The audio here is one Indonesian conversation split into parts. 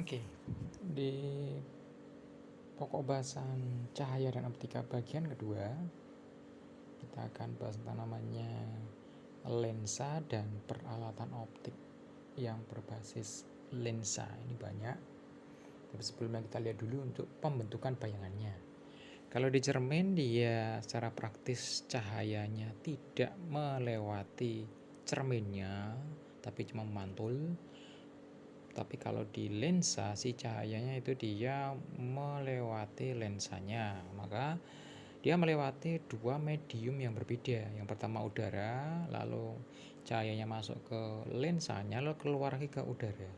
Oke, di pokok bahasan cahaya dan optika bagian kedua, kita akan bahas tentang namanya lensa dan peralatan optik yang berbasis lensa. Ini banyak, tapi sebelumnya kita lihat dulu untuk pembentukan bayangannya. Kalau di cermin, dia secara praktis cahayanya tidak melewati cerminnya, tapi cuma memantul. Tapi kalau di lensa, si cahayanya itu dia melewati lensanya, maka dia melewati dua medium yang berbeda. Yang pertama udara, lalu cahayanya masuk ke lensanya, lalu keluar lagi ke udara.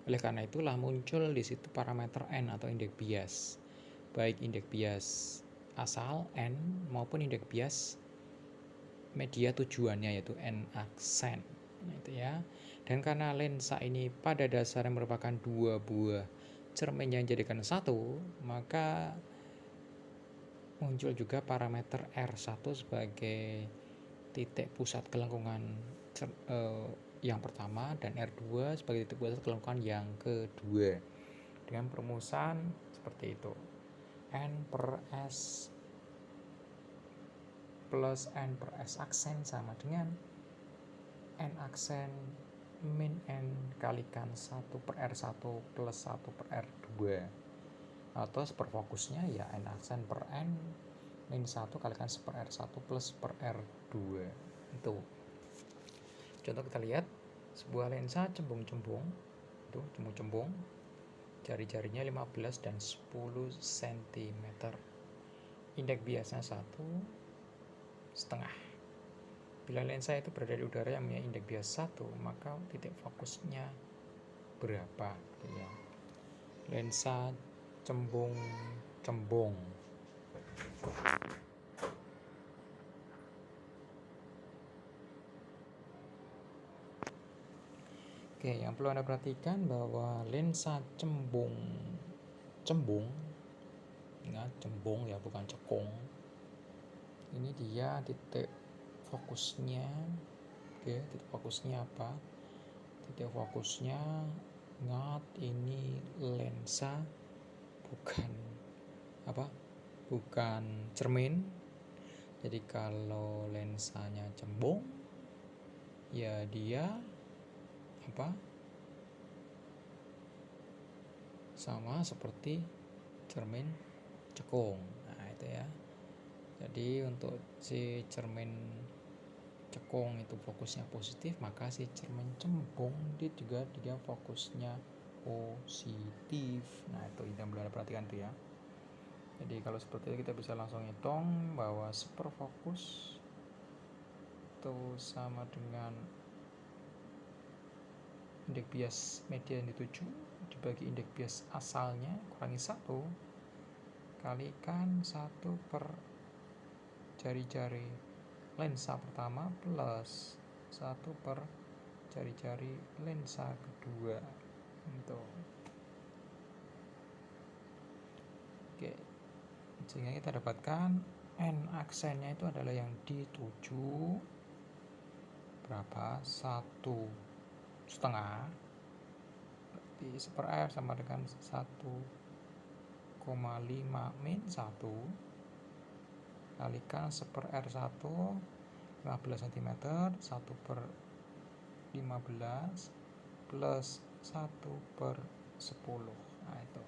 Oleh karena itulah muncul di situ parameter N atau indeks bias, baik indeks bias asal N maupun indeks bias media tujuannya, yaitu N aksen. Nah, itu ya. Dan karena lensa ini pada dasarnya merupakan dua buah cermin yang dijadikan satu, maka muncul juga parameter R1 sebagai titik pusat kelengkungan yang pertama dan R2 sebagai titik pusat kelengkungan yang kedua, dengan perumusan seperti itu. N per S plus N per S aksen sama dengan N aksen min N kalikan 1 per R1 plus 1 per R2, atau seperfokusnya ya N aksen per N min 1 kalikan 1 per R1 plus per R2. Itu contoh, kita lihat sebuah lensa cembung-cembung, itu cembung-cembung, jari-jarinya 15 dan 10 cm, indeks biasnya 1,5. Bila lensa itu berada di udara yang punya indeks bias 1, maka titik fokusnya berapa? Ya. Lensa cembung-cembung. Oke, yang perlu Anda perhatikan bahwa lensa cembung, ya, cembung ya, bukan cekung. Ini dia titik fokusnya. Oke, titik fokusnya apa? Titik fokusnya, ingat ini lensa, bukan cermin. Jadi kalau lensanya cembung, ya dia sama seperti cermin cekung. Nah, itu ya. Jadi untuk si cermin cekung itu fokusnya positif, maka si cermin cembung dia fokusnya positif. Nah, itu yang boleh perhatikan tuh ya. Jadi kalau seperti itu kita bisa langsung hitung bahwa superfokus itu sama dengan indeks bias media yang dituju dibagi indeks bias asalnya kurangi 1 kalikan 1 per jari-jari lensa pertama plus 1 per jari-jari lensa kedua. Itu. Oke. Sehingga kita dapatkan N aksennya itu adalah yang dituju berapa? 1,5. Berarti 1 per R sama dengan 1,5 min 1 kalikan 1 per R1 15 cm, 1 per 15 plus 1 per 10. Nah, itu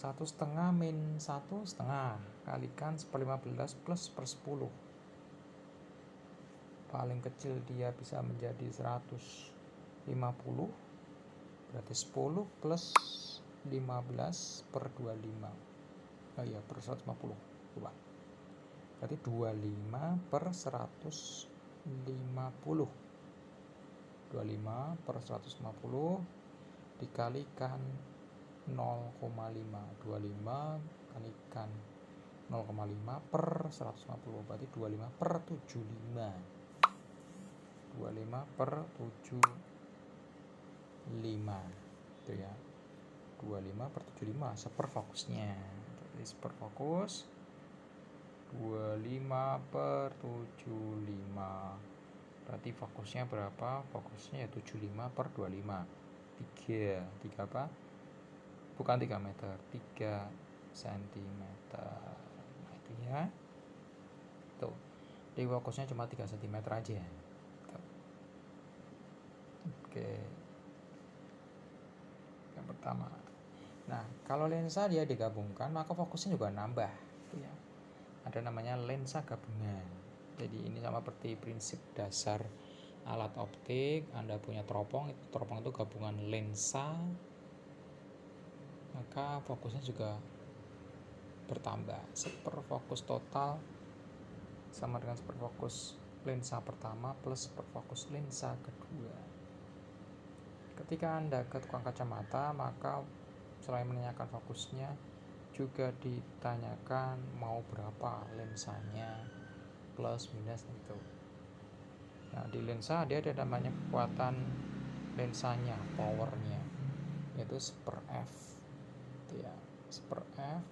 1,5 min 1,5 kalikan 1 per 15 plus per 10. Paling kecil dia bisa menjadi 150, berarti 10 plus 15 per 25. Oh iya, per 150. Coba. Berarti 25 per 150. 25 per 150 dikalikan 0,5. 25 kalikan 0,5 per 150, berarti 25 per 75. 25 per 75 itu ya, 25 per 75 seperfokusnya. Jadi seperfokus 25 per 75, berarti fokusnya berapa? Fokusnya ya 75 per 25. 3 apa? Bukan 3 meter, 3 cm. Nah itu ya. Tuh, di fokusnya cuma 3 cm aja. Tuh. Oke, yang pertama. Nah, kalau lensa dia digabungkan, maka fokusnya juga nambah. Itu ya. Ada namanya lensa gabungan. Jadi ini sama seperti prinsip dasar alat optik. Anda punya teropong itu gabungan lensa, maka fokusnya juga bertambah. Seperfokus total sama dengan seperfokus lensa pertama plus seperfokus lensa kedua. Ketika Anda ke tukang kacamata, maka selain menanyakan fokusnya, juga ditanyakan mau berapa lensanya, plus minus gitu. Nah, di lensa dia ada namanya kekuatan lensanya, powernya, yaitu 1/f. Itu ya, 1/f.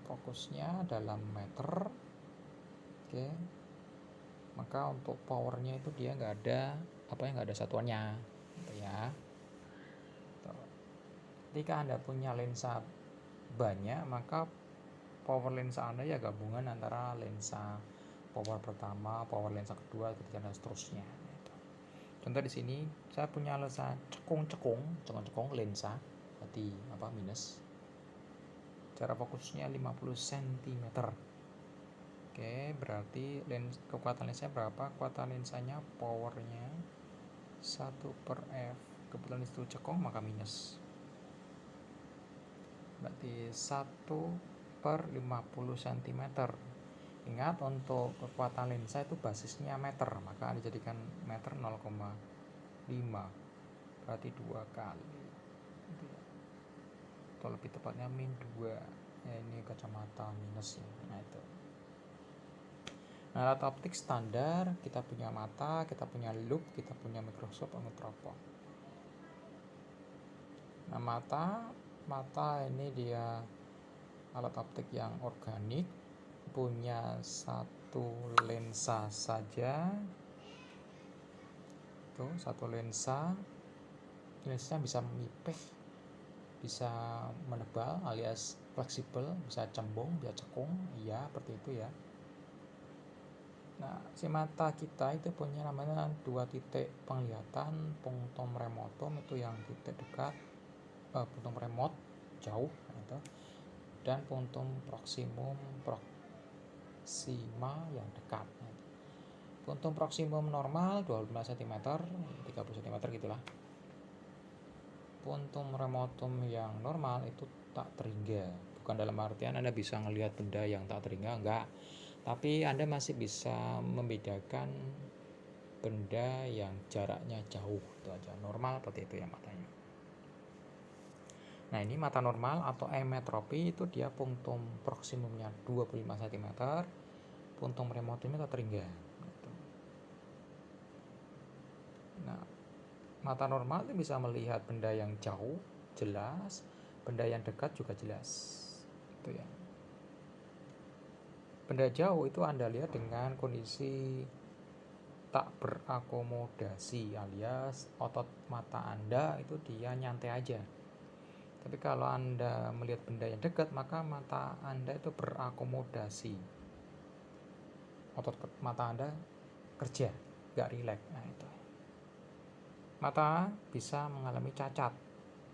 Fokusnya dalam meter. Oke. Maka untuk powernya itu dia nggak ada satuannya, gitu ya. Ketika Anda punya lensa banyak, maka power lensa Anda ya gabungan antara lensa power pertama, power lensa kedua, ketiga dan seterusnya. Contoh di sini saya punya lensa cekung lensa, berarti minus. Cara fokusnya 50 cm. Oke, berarti kekuatan lensanya berapa? Kekuatan lensanya powernya 1/f. Kebetulan itu cekung maka minus. Berarti 1/50 cm. Ingat, untuk kekuatan lensa itu basisnya meter, maka dijadikan meter 0,5, berarti 2 kali, atau lebih tepatnya -2 ya, ini kacamata minusnya. Nah itu. Nah, alat optik standar kita punya mata, kita punya loop, kita punya mikroskop atau teropong. Nah, mata ini dia alat optik yang organik, punya satu lensa saja. Tuh, satu lensanya bisa mipeh, bisa menebal alias fleksibel, bisa cembung, bisa cekung, iya seperti itu ya. Nah, si mata kita itu punya namanya 2 titik penglihatan, punctum remotum itu yang titik dekat, punctum remote jauh gitu, dan punctum proxima yang dekat. Punctum proximum normal 25 cm, 30 cm gitulah. Punctum remotum yang normal itu tak terhingga. Bukan dalam artian Anda bisa melihat benda yang tak terhingga, enggak. Tapi Anda masih bisa membedakan benda yang jaraknya jauh, itu aja. Normal seperti itu ya matanya. Nah, ini mata normal atau emetropi itu dia punctum proximumnya 25 cm, punctum remotumnya tak terhingga. Nah, mata normal itu bisa melihat benda yang jauh jelas, benda yang dekat juga jelas. Itu ya. Benda jauh itu Anda lihat dengan kondisi tak berakomodasi, alias otot mata Anda itu dia nyantai aja. Tapi kalau Anda melihat benda yang dekat, maka mata Anda itu berakomodasi. Otot mata Anda kerja, gak rileks. Nah itu. Mata bisa mengalami cacat.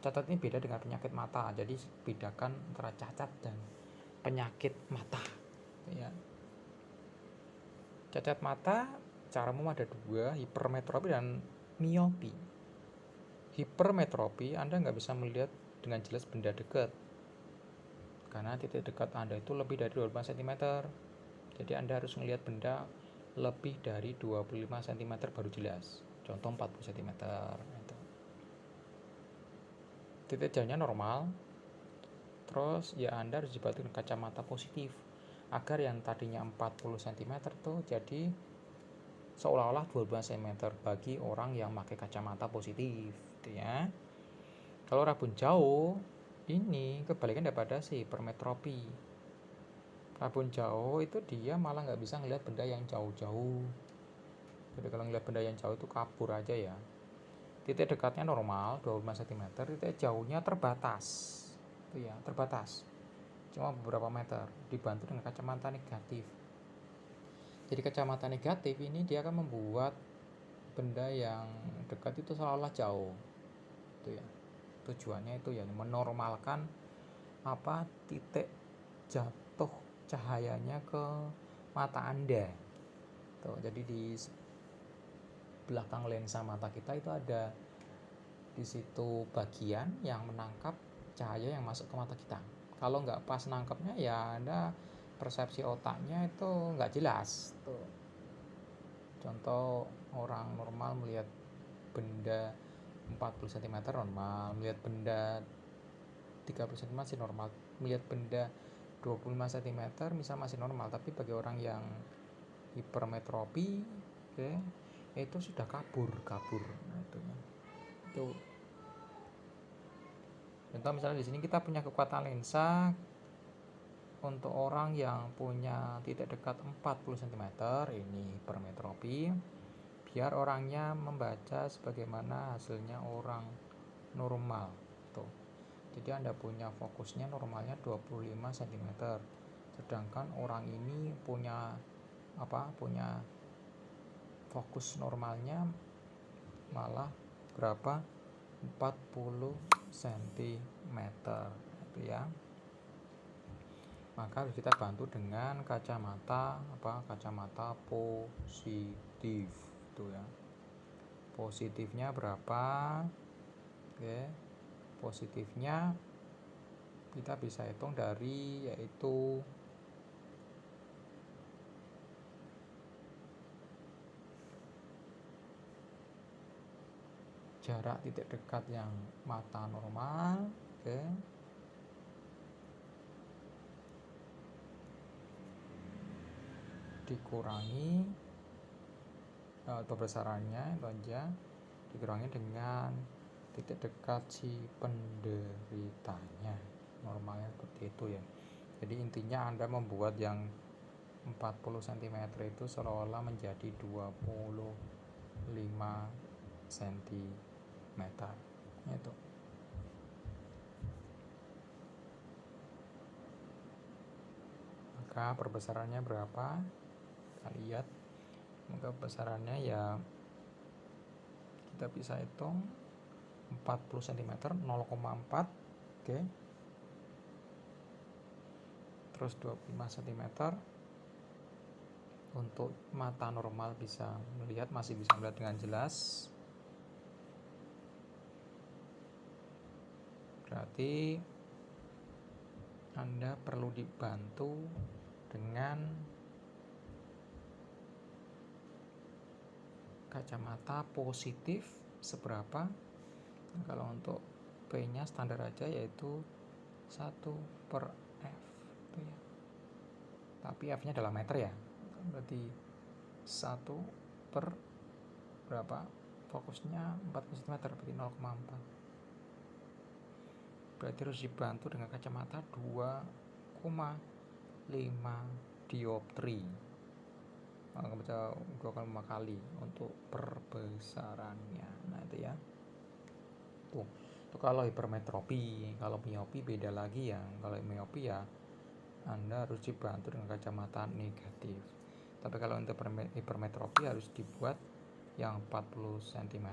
Cacat ini beda dengan penyakit mata. Jadi bedakan antara cacat dan penyakit mata. Ya. Cacat mata secara umum ada 2, hipermetropi dan miopi. Hipermetropi, Anda nggak bisa melihat dengan jelas benda dekat karena titik dekat Anda itu lebih dari 25 cm. Jadi Anda harus melihat benda lebih dari 25 cm baru jelas. Contoh 40 cm. Titik jauhnya normal. Terus ya Anda harus dibantu dengan kacamata positif agar yang tadinya 40 cm tuh jadi seolah-olah 12 cm bagi orang yang pakai kacamata positif, gitu ya. Kalau rabun jauh, ini kebalikan daripada si hipermetropi. Rabun jauh itu dia malah nggak bisa ngelihat benda yang jauh-jauh. Jadi kalau ngelihat benda yang jauh itu kabur aja ya. titik dekatnya normal 25 cm, titik jauhnya terbatas. Itu ya, terbatas. Cuma beberapa meter, dibantu dengan kacamata negatif. Jadi kacamata negatif ini dia akan membuat benda yang dekat itu seolah-olah jauh. Itu ya. Tujuannya itu ya menormalkan titik jatuh cahayanya ke mata Anda. Tuh, jadi di belakang lensa mata kita itu ada di situ bagian yang menangkap cahaya yang masuk ke mata kita. Kalau nggak pas nangkapnya ya Anda persepsi otaknya itu nggak jelas. Tuh. Contoh orang normal melihat benda 40 cm normal, melihat benda 30 cm masih normal, melihat benda 25 cm misal masih normal, tapi bagi orang yang hipermetropi, itu sudah kabur. Nah, itu. Contoh misalnya di sini kita punya kekuatan lensa untuk orang yang punya titik dekat 40 cm, ini hipermetropi, biar orangnya membaca sebagaimana hasilnya orang normal. Tuh. Jadi Anda punya fokusnya normalnya 25 cm. Sedangkan orang ini punya fokus normalnya malah berapa? 40 cm. Itu ya. Maka harus kita bantu dengan kacamata positif. Itu ya. Positifnya berapa? Oke. Positifnya kita bisa hitung dari yaitu jarak titik dekat yang mata normal, dikurangi perbesarannya itu aja, dikurangi dengan titik dekat si penderitanya, normalnya seperti itu ya. Jadi intinya Anda membuat yang 40 cm itu seolah-olah menjadi 25 cm itu. Maka perbesarannya berapa? Kita lihat. Maka perbesarannya ya kita bisa hitung 40 cm 0,4, terus 25 cm untuk mata normal masih bisa melihat dengan jelas. Berarti Anda perlu dibantu dengan kacamata positif seberapa? Kalau untuk P-nya standar aja yaitu 1/f itu ya. Tapi F-nya dalam meter ya. Berarti 1 per berapa? Fokusnya 40 cm berarti 0,4. Berarti harus dibantu dengan kacamata 2,5 dioptri. Baca 2,5 kali untuk perbesarannya. Nah itu ya. Tuh. Itu kalau hipermetropi. Kalau miopi beda lagi ya. Kalau miopi ya Anda harus dibantu dengan kacamata negatif. Tapi kalau untuk hipermetropi harus dibuat yang 40 cm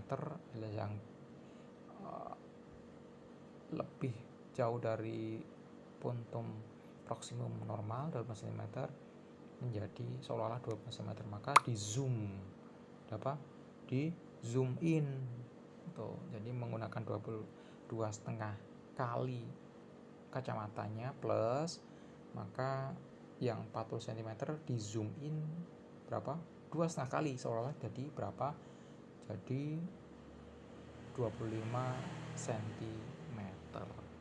yang lebih jauh dari puntum maksimum normal 12 cm menjadi seolah-olah 12 cm, maka di zoom in tuh. Jadi menggunakan 22,5 kali kacamatanya plus, maka yang 40 cm di zoom in berapa? 2,5 kali seolah-olah jadi berapa? Jadi 25 cm.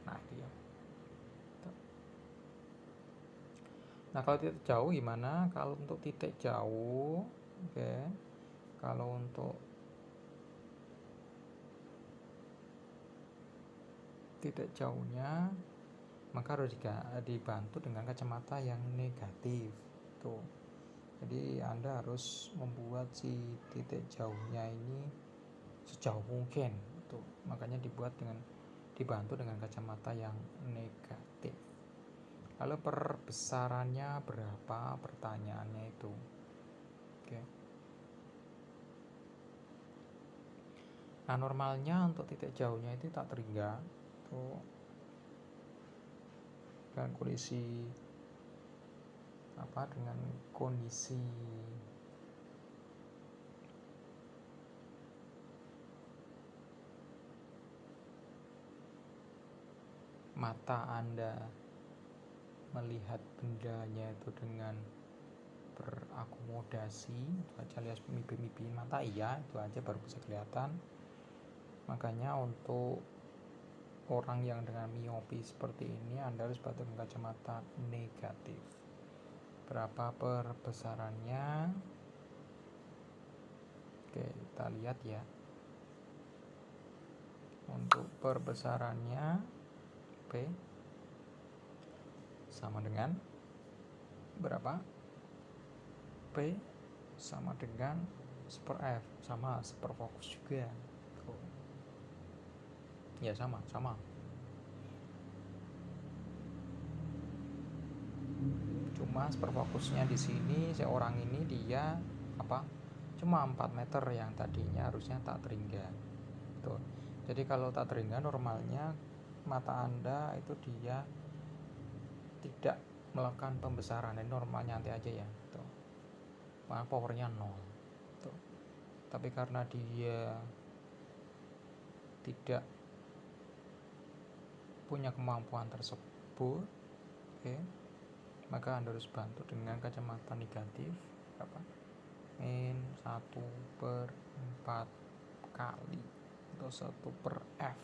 Nah itu ya. Nah kalau titik jauh gimana? Kalau untuk titik jauh, kalau untuk titik jauhnya maka harus dibantu dengan kacamata yang negatif. Tuh. Jadi Anda harus membuat si titik jauhnya ini sejauh mungkin. Tuh, makanya dibantu dengan kacamata yang negatif. Lalu perbesarannya berapa? Pertanyaannya itu. Oke. Nah, normalnya untuk titik jauhnya itu tak terhingga. Tuh, dengan kondisi mata Anda melihat bendanya itu dengan berakomodasi, itu aja lihat mimpi-mimpi mata, iya itu aja baru bisa kelihatan. Makanya untuk orang yang dengan miopi seperti ini Anda harus pakai kacamata negatif. Berapa perbesarannya? Oke, kita lihat ya. Untuk perbesarannya P sama dengan berapa? P sama dengan seper F, sama seper fokus juga. Ya sama. Cuma seper fokusnya di sini seorang ini dia cuma 4 meter yang tadinya harusnya tak terhingga. Tuh. Jadi kalau tak terhingga normalnya mata Anda itu dia tidak melakukan pembesaran. Ini normalnya nanti aja ya. Tuh. Maka powernya 0. Tuh. Tapi karena dia tidak punya kemampuan tersebut, oke, maka Anda harus bantu dengan kacamata negatif berapa? Min 1/4 kali atau 1/F.